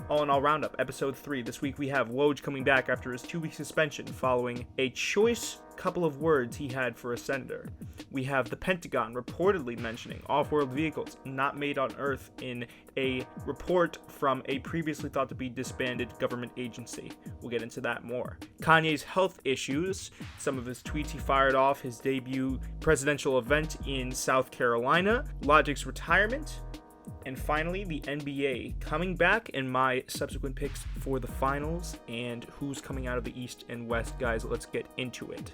All in All Roundup, Episode 3. This week we have Woj coming back after his 2-week suspension following a choice couple of words he had for a senator. We have the Pentagon reportedly mentioning off-world vehicles not made on Earth in a report from a previously thought to be disbanded government agency. We'll get into that more. Kanye's health issues, some of his tweets he fired off, his debut presidential event in South Carolina, Logic's retirement, and finally, the NBA coming back and my subsequent picks for the finals and who's coming out of the East and West. Guys, let's get into it.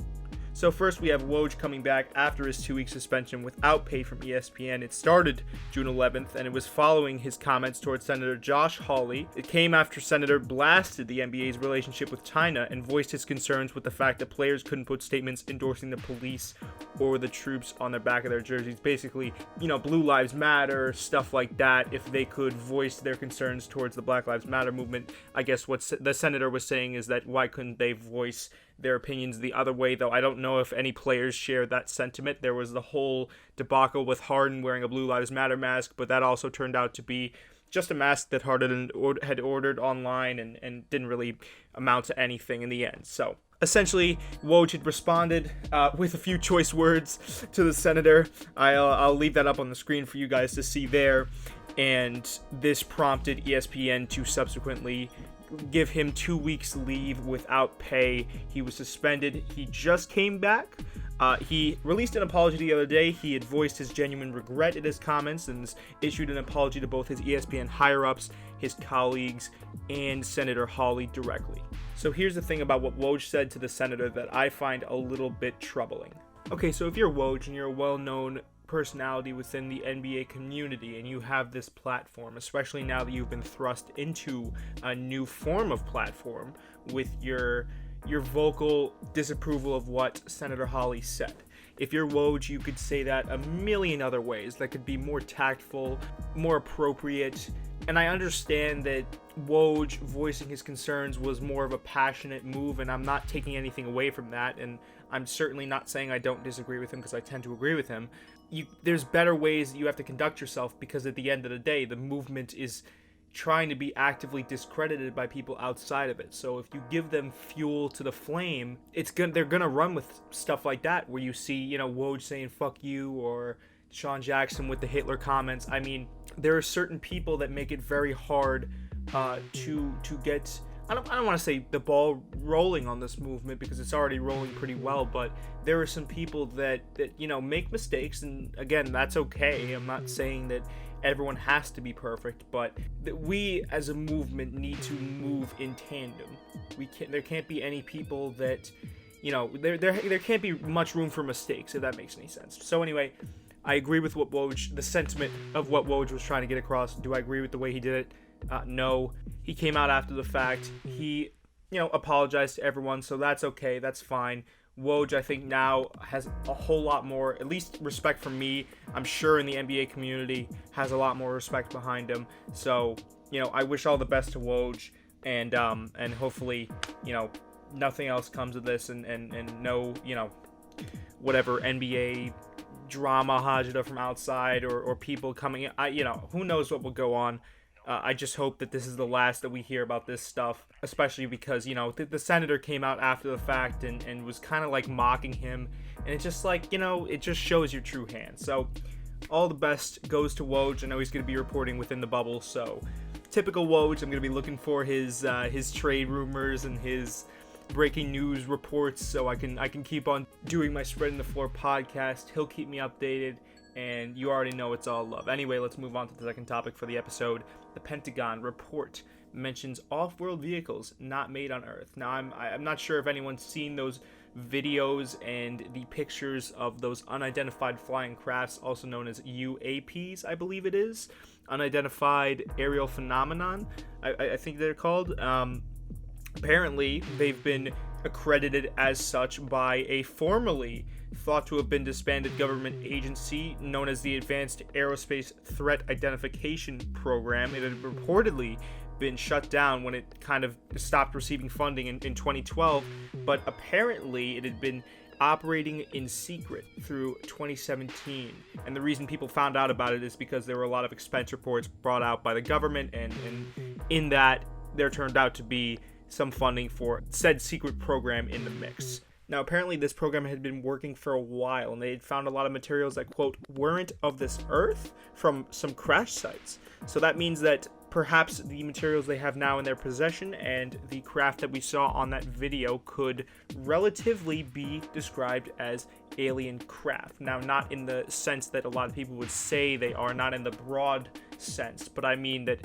So first we have Woj coming back after his 2-week suspension without pay from ESPN. It started June 11th, and it was following his comments towards Senator Josh Hawley. It came after Senator blasted the NBA's relationship with China and voiced his concerns with the fact that players couldn't put statements endorsing the police or the troops on the back of their jerseys. Basically, Blue Lives Matter, stuff like that. If they could voice their concerns towards the Black Lives Matter movement, I guess what the senator was saying is that why couldn't they voice their opinions the other way, though I don't know if any players share that sentiment. There was the whole debacle with Harden wearing a Blue Lives Matter mask, but that also turned out to be just a mask that Harden had ordered online and didn't really amount to anything in the end. So essentially, Woj had responded with a few choice words to the senator. I'll leave that up on the screen for you guys to see there. And this prompted ESPN to subsequently give him 2 weeks leave without pay. He was suspended. He just came back. He released an apology the other day. He had voiced his genuine regret at his comments and issued an apology to both his ESPN higher-ups, his colleagues, and Senator Hawley directly. So here's the thing about what Woj said to the senator that I find a little bit troubling. Okay, so if you're Woj and you're a well-known personality within the NBA community and you have this platform, especially now that you've been thrust into a new form of platform with your vocal disapproval of what Senator Hawley said. If you're Woj, you could say that a million other ways that could be more tactful, more appropriate. And I understand that Woj voicing his concerns was more of a passionate move, and I'm not taking anything away from that, and I'm certainly not saying I don't disagree with him because I tend to agree with him. There's better ways that you have to conduct yourself, because at the end of the day, the movement is trying to be actively discredited by people outside of it. So if you give them fuel to the flame, they're gonna run with stuff like that, where you see, Woj saying "fuck you" or Sean Jackson with the Hitler comments. I mean, there are certain people that make it very hard to get. I don't want to say the ball rolling on this movement, because it's already rolling pretty well, but there are some people that make mistakes, and again, that's okay. I'm not saying that everyone has to be perfect, but that we as a movement need to move in tandem. There can't be any people that, there can't be much room for mistakes, if that makes any sense. So anyway, I agree with the sentiment of what Woj was trying to get across. Do I agree with the way he did it? No. He came out after the fact. He, apologized to everyone, so that's okay. That's fine. Woj, I think, now has a whole lot more, at least respect from me. I'm sure in the NBA community has a lot more respect behind him. So, I wish all the best to Woj, and hopefully, nothing else comes of this, and no, whatever NBA drama hajada from outside or people coming in. Who knows what will go on. I just hope that this is the last that we hear about this stuff, especially because, the senator came out after the fact and was kind of like mocking him. And it's just like, it just shows your true hand. So all the best goes to Woj. I know he's going to be reporting within the bubble. So typical Woj, I'm going to be looking for his trade rumors and his breaking news reports, so I can keep on doing my Spreading the Floor podcast. He'll keep me updated, and you already know it's all love. Anyway, let's move on to the second topic for the episode. The Pentagon report mentions off-world vehicles not made on Earth. Now, I'm not sure if anyone's seen those videos and the pictures of those unidentified flying crafts, also known as UAPs, I believe it is. Unidentified Aerial Phenomenon, I think they're called. Apparently, they've been accredited as such by a formerly thought to have been disbanded government agency known as the Advanced Aerospace Threat Identification Program. It had reportedly been shut down when it kind of stopped receiving funding in 2012, but apparently it had been operating in secret through 2017. And the reason people found out about it is because there were a lot of expense reports brought out by the government and in that there turned out to be some funding for said secret program in the mix. Now, apparently this program had been working for a while, and they had found a lot of materials that, quote, weren't of this earth from some crash sites. So that means that perhaps the materials they have now in their possession and the craft that we saw on that video could relatively be described as alien craft. Now, not in the sense that a lot of people would say they are, not in the broad sense, but I mean that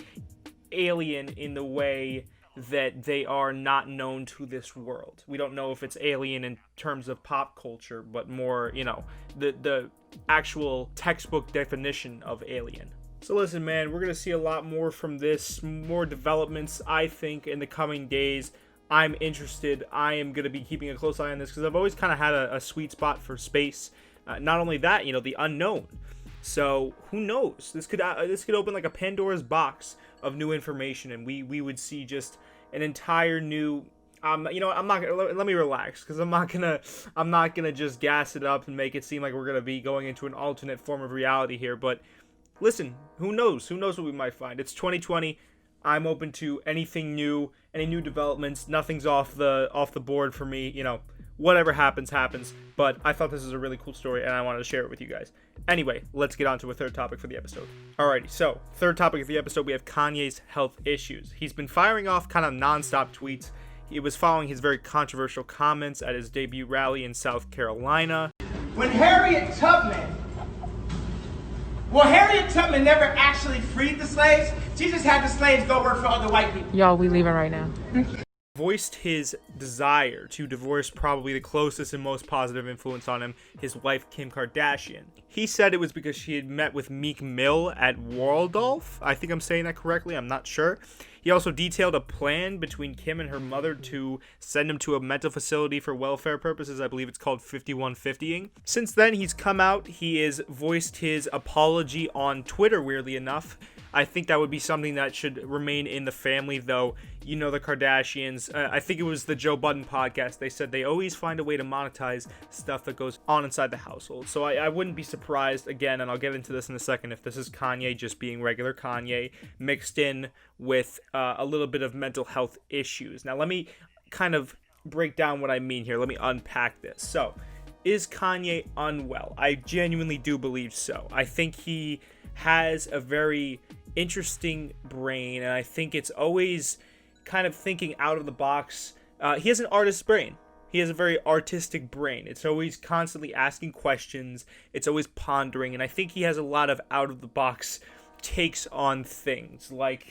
alien in the way that they are not known to this world. We don't know if it's alien in terms of pop culture, but more, the actual textbook definition of alien. So listen, man, we're going to see a lot more from this, more developments, I think, in the coming days. I'm interested. I am going to be keeping a close eye on this because I've always kind of had a sweet spot for space. Not only that, the unknown. So who knows? This could open like a Pandora's box of new information, and we would see just an entire new. I'm not gonna let me relax because I'm not gonna just gas it up and make it seem like we're gonna be going into an alternate form of reality here. But listen, who knows? Who knows what we might find? It's 2020. I'm open to anything new, any new developments. Nothing's off the board for me. Whatever happens. But I thought this was a really cool story, and I wanted to share it with you guys. Anyway, let's get on to a third topic for the episode. Alrighty, so third topic of the episode, we have Kanye's health issues. He's been firing off kind of non-stop tweets. He was following his very controversial comments at his debut rally in South Carolina. When Harriet Tubman never actually freed the slaves. She just had the slaves go work for other white people. Y'all, we leaving right now. Voiced his desire to divorce probably the closest and most positive influence on him, his wife Kim Kardashian. He said it was because she had met with Meek Mill at Waldorf. I think I'm saying that correctly, I'm not sure. He also detailed a plan between Kim and her mother to send him to a mental facility for welfare purposes. I believe it's called 5150ing. Since then, he's come out. He has voiced his apology on Twitter, weirdly enough. I think that would be something that should remain in the family, though. The Kardashians. I think it was the Joe Budden podcast. They said they always find a way to monetize stuff that goes on inside the household. So I wouldn't be surprised, again, and I'll get into this in a second, if this is Kanye just being regular Kanye mixed in with a little bit of mental health issues. Now, let me kind of break down what I mean here. Let me unpack this. So, is Kanye unwell? I genuinely do believe so. I think he has a very interesting brain, and I think it's always kind of thinking out of the box. He has an artist's brain. He has a very artistic brain. It's always constantly asking questions. It's always pondering, and I think he has a lot of out of the box takes on things. Like,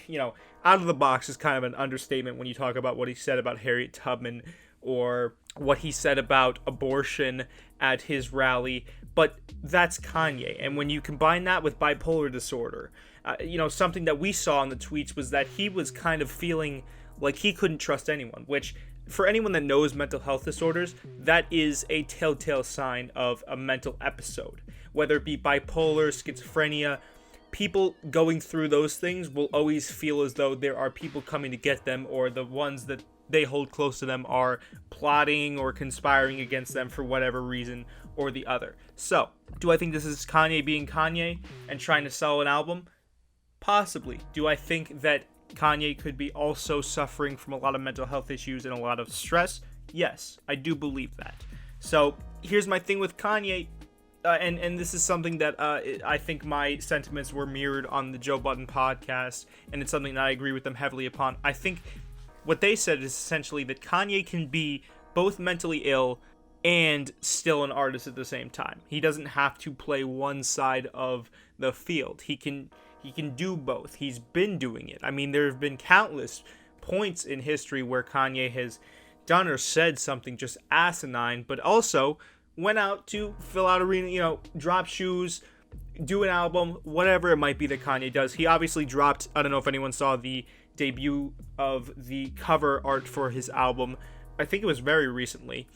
out of the box is kind of an understatement when you talk about what he said about Harriet Tubman or what he said about abortion at his rally, but that's Kanye. And when you combine that with bipolar disorder, something that we saw in the tweets was that he was kind of feeling like he couldn't trust anyone, which, for anyone that knows mental health disorders, that is a telltale sign of a mental episode. Whether it be bipolar, schizophrenia, people going through those things will always feel as though there are people coming to get them, or the ones that they hold close to them are plotting or conspiring against them for whatever reason or the other. So, do I think this is Kanye being Kanye and trying to sell an album? Possibly. Do I think that Kanye could be also suffering from a lot of mental health issues and a lot of stress? Yes, I do believe that. So, here's my thing with Kanye. And this is something that I think my sentiments were mirrored on the Joe Budden podcast, and it's something that I agree with them heavily upon. I think what they said is essentially that Kanye can be both mentally ill and still an artist at the same time. He doesn't have to play one side of the field. He can do both. He's been doing it. I mean, there have been countless points in history where Kanye has done or said something just asinine, but also went out to fill out arena, drop shoes, do an album, whatever it might be that Kanye does. He obviously dropped, I don't know if anyone saw the debut of the cover art for his album. I think it was very recently,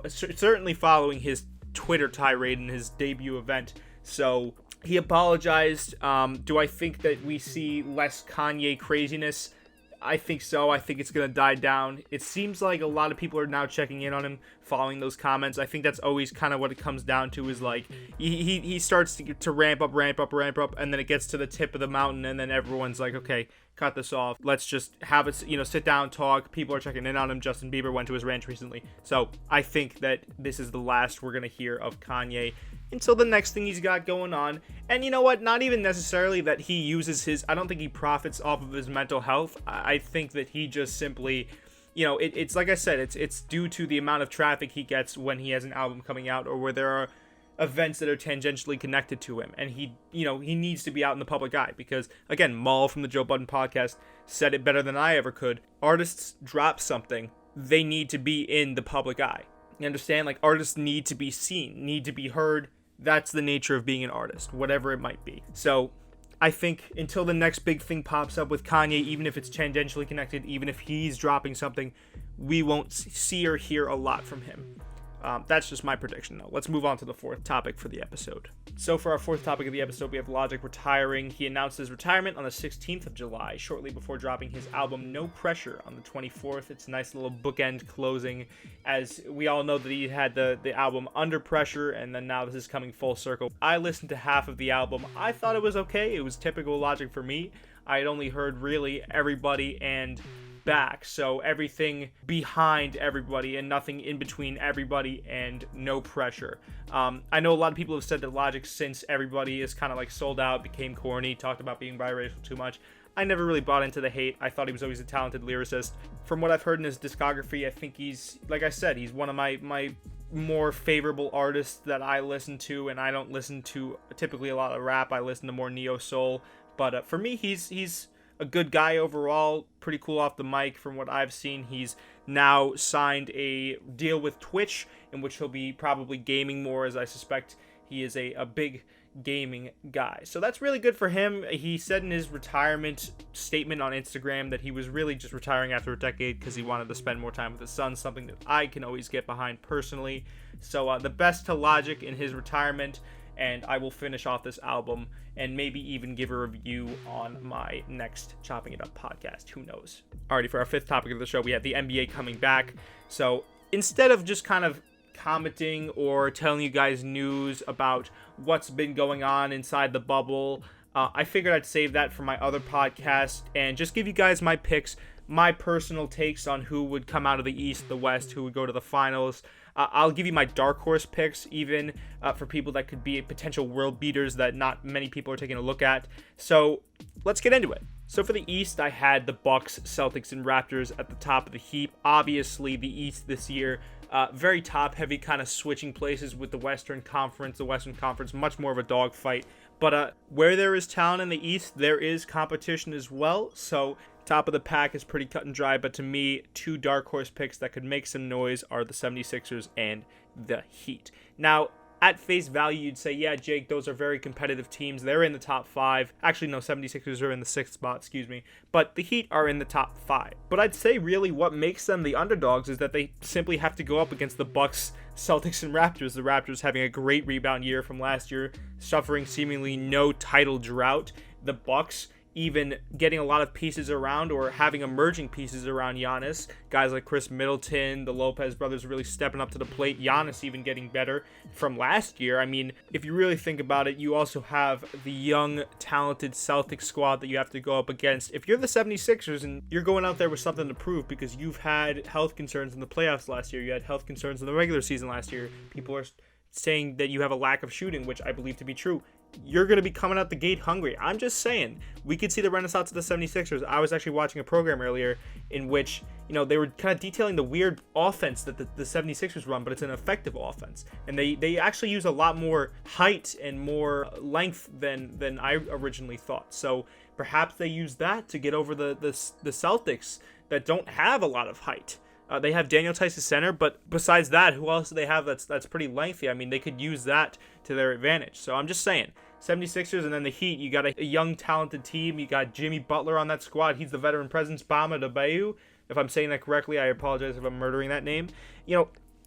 certainly following his Twitter tirade in his debut event. So he apologized. Do I think that we see less Kanye craziness? I think so. I think it's going to die down. It seems like a lot of people are now checking in on him, following those comments. I think that's always kind of what it comes down to, is like he starts to ramp up, and then it gets to the tip of the mountain, and then everyone's like, okay, cut this off. Let's just have it, sit down, talk. People are checking in on him. Justin Bieber went to his ranch recently. So I think that this is the last we're going to hear of Kanye until the next thing he's got going on. And you know what? Not even necessarily that he uses his... I don't think he profits off of his mental health. I think that he just simply... it's like I said, it's due to the amount of traffic he gets when he has an album coming out, or where there are events that are tangentially connected to him, and he needs to be out in the public eye, because again, Maul from the Joe Budden podcast said it better than I ever could. Artists drop something, they need to be in the public eye. You understand? Like, artists need to be seen, need to be heard. That's the nature of being an artist, whatever it might be. So I think until the next big thing pops up with Kanye, even if it's tangentially connected, even if he's dropping something, we won't see or hear a lot from him. That's just my prediction, though. Let's move on to the fourth topic for the episode. So for our fourth topic of the episode, we have Logic retiring. He announced his retirement on the 16th of July, shortly before dropping his album No Pressure on the 24th. It's a nice little bookend closing, as we all know that he had the album Under Pressure, and then now this is coming full circle. I listened to half of the album. I thought it was okay. It was typical Logic for me. I had only heard really Everybody and Back, so everything behind Everybody and nothing in between Everybody and No Pressure. I know a lot of people have said that Logic, since Everybody is kind of like sold out, became corny, talked about being biracial too much. I never really bought into the hate. I thought he was always a talented lyricist. From what I've heard in his discography, I think he's, like I said, he's one of my more favorable artists that I listen to, and I don't listen to typically a lot of rap. I listen to more neo-soul, but for me, he's a good guy overall, pretty cool off the mic from what I've seen. He's now signed a deal with Twitch, in which he'll be probably gaming more, as I suspect he is a big gaming guy. So that's really good for him. He said in his retirement statement on Instagram that he was really just retiring after a decade because he wanted to spend more time with his son, something that I can always get behind personally. So the best to Logic in his retirement, and I will finish off this album and maybe even give a review on my next Chopping It Up podcast. Who knows? Alrighty, for our fifth topic of the show, we have the NBA coming back. So instead of just kind of commenting or telling you guys news about what's been going on inside the bubble, I figured I'd save that for my other podcast and just give you guys my picks, my personal takes on who would come out of the East, the West, who would go to the finals. I'll give you my dark horse picks, even for people that could be potential world beaters that not many people are taking a look at. So let's get into it. So for the East, I had the Bucks, Celtics, and Raptors at the top of the heap. Obviously, the East this year, very top-heavy, kind of switching places with the Western Conference. The Western Conference, much more of a dogfight. But where there is talent in the East, there is competition as well. So top of the pack is pretty cut and dry, but to me, two dark horse picks that could make some noise are the 76ers and the Heat. Now, at face value, you'd say, yeah, Jake, those are very competitive teams. They're in the top 5. Actually, no, 76ers are in the 6th spot, but the Heat are in the top 5. But I'd say really what makes them the underdogs is that they simply have to go up against the Bucks, Celtics, and Raptors. The Raptors having a great rebound year from last year, suffering seemingly no title drought. The Bucks even getting a lot of pieces around, or having emerging pieces around Giannis. Guys like Chris Middleton, the Lopez brothers really stepping up to the plate. Giannis even getting better from last year. I mean, if you really think about it, you also have the young, talented Celtics squad that you have to go up against. If you're the 76ers and you're going out there with something to prove because you've had health concerns in the playoffs last year, you had health concerns in the regular season last year, people are saying that you have a lack of shooting, which I believe to be true. You're going to be coming out the gate hungry. I'm just saying, we could see the renaissance of the 76ers. I was actually watching a program earlier in which, they were kind of detailing the weird offense that the 76ers run, but it's an effective offense. And they actually use a lot more height and more length than I originally thought. So perhaps they use that to get over the Celtics that don't have a lot of height. They have Daniel Tice as center, but besides that, who else do they have that's pretty lengthy? I mean, they could use that to their advantage. So I'm just saying, 76ers and then the Heat, you got a young, talented team. You got Jimmy Butler on that squad. He's the veteran presence. Bama Adebayo, if I'm saying that correctly, I apologize if I'm murdering that name. A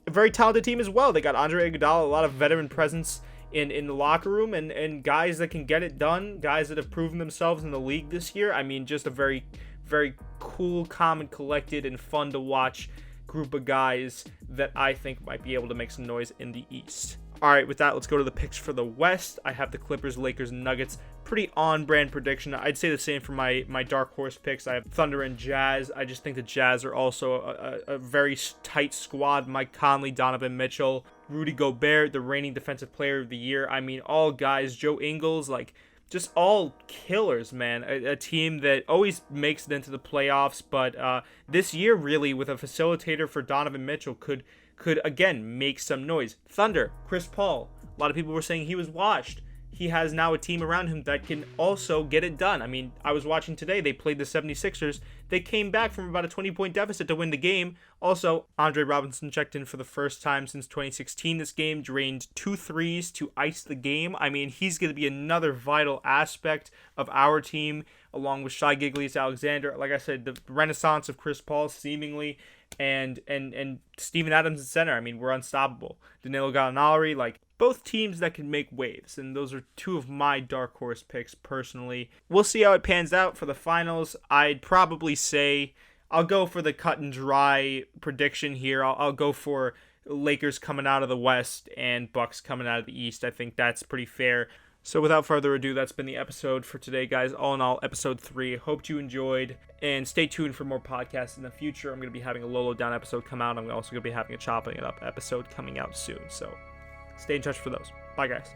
very talented team as well. They got Andre Iguodala, a lot of veteran presence in the locker room, and guys that can get it done, guys that have proven themselves in the league this year. I mean, just a very very cool, calm, and collected, and fun to watch group of guys that I think might be able to make some noise in the East. All right, with that, let's go to the picks for the West. I have the Clippers, Lakers, and Nuggets. Pretty on-brand prediction. I'd say the same for my dark horse picks. I have Thunder and Jazz. I just think the Jazz are also a very tight squad. Mike Conley, Donovan Mitchell, Rudy Gobert, the reigning defensive player of the year. I mean, all guys. Joe Ingles, like, just all killers, man. A team that always makes it into the playoffs, but this year, really, with a facilitator for Donovan Mitchell, could again make some noise. Thunder, Chris Paul. A lot of people were saying he was washed. He has now a team around him that can also get it done. I mean, I was watching today, they played the 76ers. They came back from about a 20-point deficit to win the game. Also, Andre Robinson checked in for the first time since 2016 this game, drained 2 threes to ice the game. I mean, he's going to be another vital aspect of our team, along with Shai Gilgeous-Alexander. Like I said, the renaissance of Chris Paul, seemingly, and Steven Adams at center. I mean, we're unstoppable. Danilo Gallinari, like, both teams that can make waves, and those are two of my dark horse picks personally. We'll see how it pans out for the finals. I'd probably say I'll go for the cut and dry prediction here. I'll go for Lakers coming out of the West and Bucks coming out of the East. I think that's pretty fair. So without further ado, that's been the episode for today, guys. All in all, episode 3. Hope you enjoyed, and stay tuned for more podcasts in the future. I'm going to be having a Lolo Down episode come out. I'm also going to be having a Chopping It Up episode coming out soon. So stay in touch for those. Bye, guys.